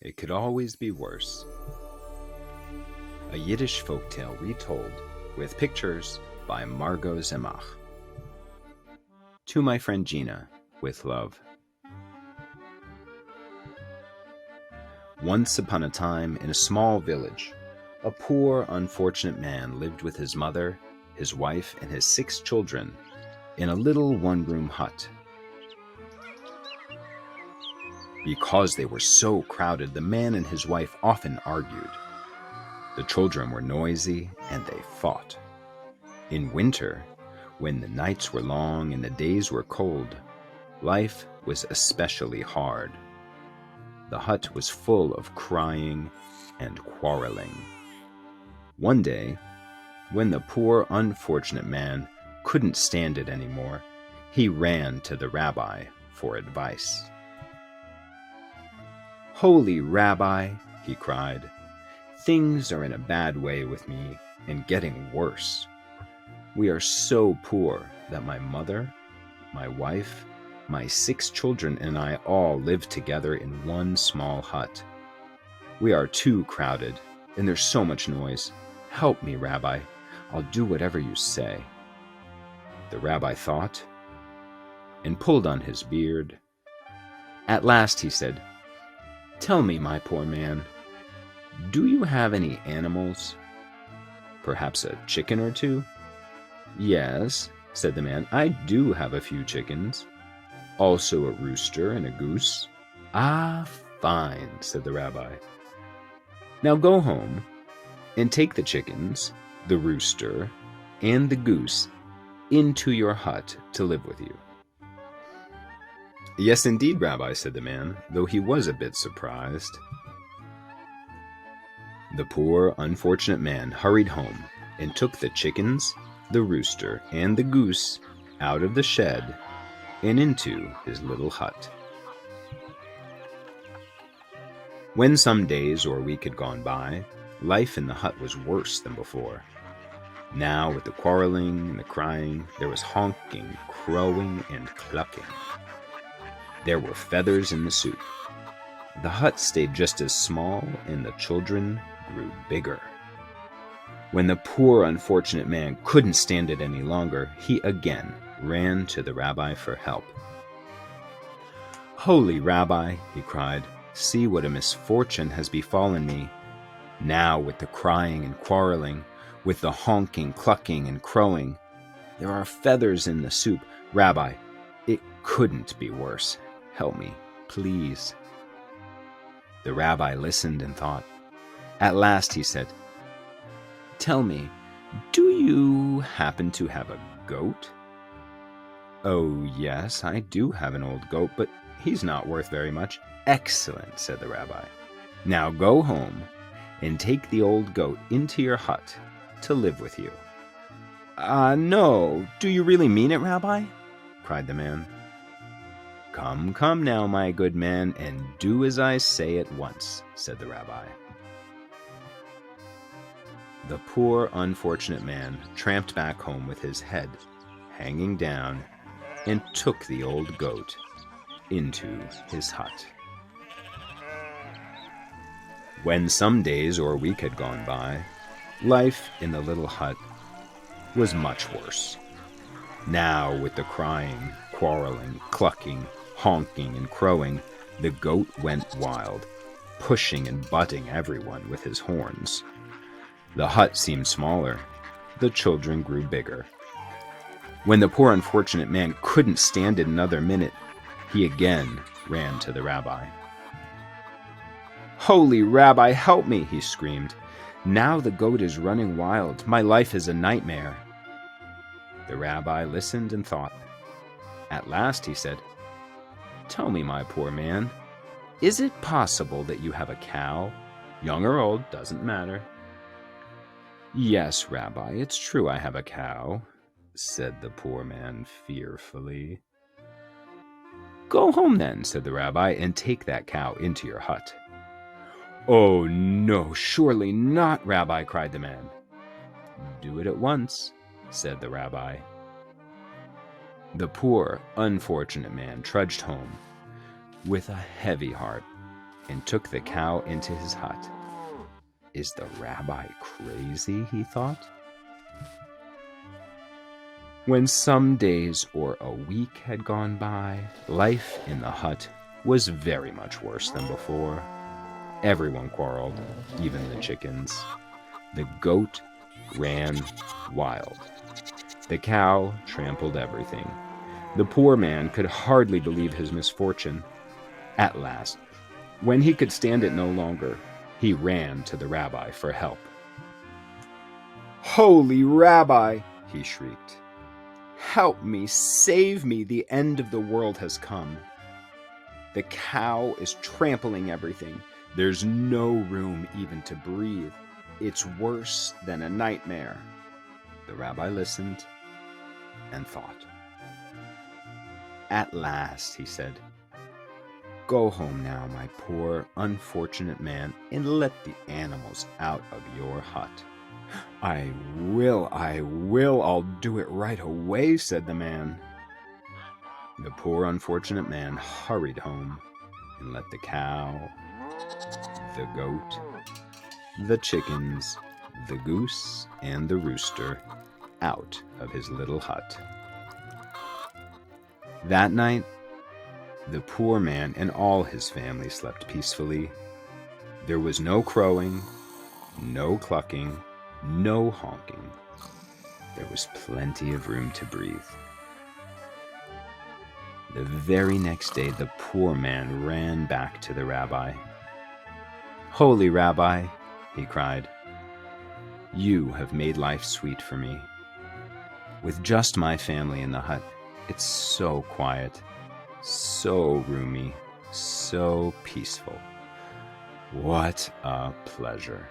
It could always be worse. A Yiddish folktale retold, with pictures by Margo Zemach. To my friend Gina, with love. Once upon a time, in a small village, a poor, unfortunate man lived with his mother, his wife, and his 6 children in a little one-room hut. Because they were so crowded, the man and his wife often argued. The children were noisy, and they fought. In winter, when the nights were long and the days were cold, life was especially hard. The hut was full of crying and quarreling. One day, when the poor, unfortunate man couldn't stand it anymore, he ran to the rabbi for advice. "Holy Rabbi," he cried, "things are in a bad way with me and getting worse. We are so poor that my mother, my wife, my 6 children, and I all live together in one small hut. We are too crowded, and there's so much noise. Help me, Rabbi. I'll do whatever you say." The rabbi thought and pulled on his beard. At last he said, "Tell me, my poor man, do you have any animals? Perhaps a chicken or 2? "Yes," said the man, "I do have a few chickens. Also a rooster and a goose." "Ah, fine," said the rabbi. "Now go home and take the chickens, the rooster, and the goose into your hut to live with you." "Yes, indeed, Rabbi," said the man, though he was a bit surprised. The poor, unfortunate man hurried home and took the chickens, the rooster, and the goose out of the shed and into his little hut. When some days or a week had gone by, life in the hut was worse than before. Now, with the quarreling and the crying, there was honking, crowing, and clucking. There were feathers in the soup. The hut stayed just as small, and the children grew bigger. When the poor, unfortunate man couldn't stand it any longer, he again ran to the rabbi for help. "Holy Rabbi," he cried, "see what a misfortune has befallen me. Now, with the crying and quarreling, with the honking, clucking, and crowing, there are feathers in the soup. Rabbi, it couldn't be worse. Help me, please." The rabbi listened and thought. At last he said, "Tell me, do you happen to have a goat?" "Oh, yes, I do have an old goat, but he's not worth very much." "Excellent," said the rabbi. "Now go home and take the old goat into your hut to live with you." No, do you really mean it, Rabbi?" cried the man. Come now, my good man, and do as I say at once," said the rabbi. The poor, unfortunate man tramped back home with his head hanging down and took the old goat into his hut. When some days or a week had gone by, life in the little hut was much worse. Now, with the crying, quarreling, clucking, honking, and crowing, the goat went wild, pushing and butting everyone with his horns. The hut seemed smaller. The children grew bigger. When the poor unfortunate man couldn't stand it another minute, he again ran to the rabbi. "Holy Rabbi, help me!" he screamed. "Now the goat is running wild. My life is a nightmare." The rabbi listened and thought. At last he said, "Tell me, my poor man, is it possible that you have a cow? Young or old, doesn't matter." "Yes, Rabbi, it's true I have a cow," said the poor man fearfully. "Go home then," said the rabbi, "and take that cow into your hut." "Oh, no, surely not, Rabbi," cried the man. "Do it at once," said the rabbi. The poor, unfortunate man trudged home with a heavy heart and took the cow into his hut. Is the rabbi crazy? He thought. When some days or a week had gone by, life in the hut was very much worse than before. Everyone quarreled, even the chickens. The goat ran wild. The cow trampled everything. The poor man could hardly believe his misfortune. At last, when he could stand it no longer, he ran to the rabbi for help. "Holy Rabbi," he shrieked, "help me, save me, the end of the world has come. The cow is trampling everything. There's no room even to breathe. It's worse than a nightmare." The rabbi listened and thought. At last, he said, "Go home now, my poor, unfortunate man, and let the animals out of your hut." I will, I'll do it right away," said the man. The poor, unfortunate man hurried home and let the cow, the goat, the chickens, the goose, and the rooster out of his little hut. That night, the poor man and all his family slept peacefully. There was no crowing, no clucking, no honking. There was plenty of room to breathe. The very next day, the poor man ran back to the rabbi. "Holy Rabbi," he cried, "you have made life sweet for me. With just my family in the hut, it's so quiet, so roomy, so peaceful. What a pleasure."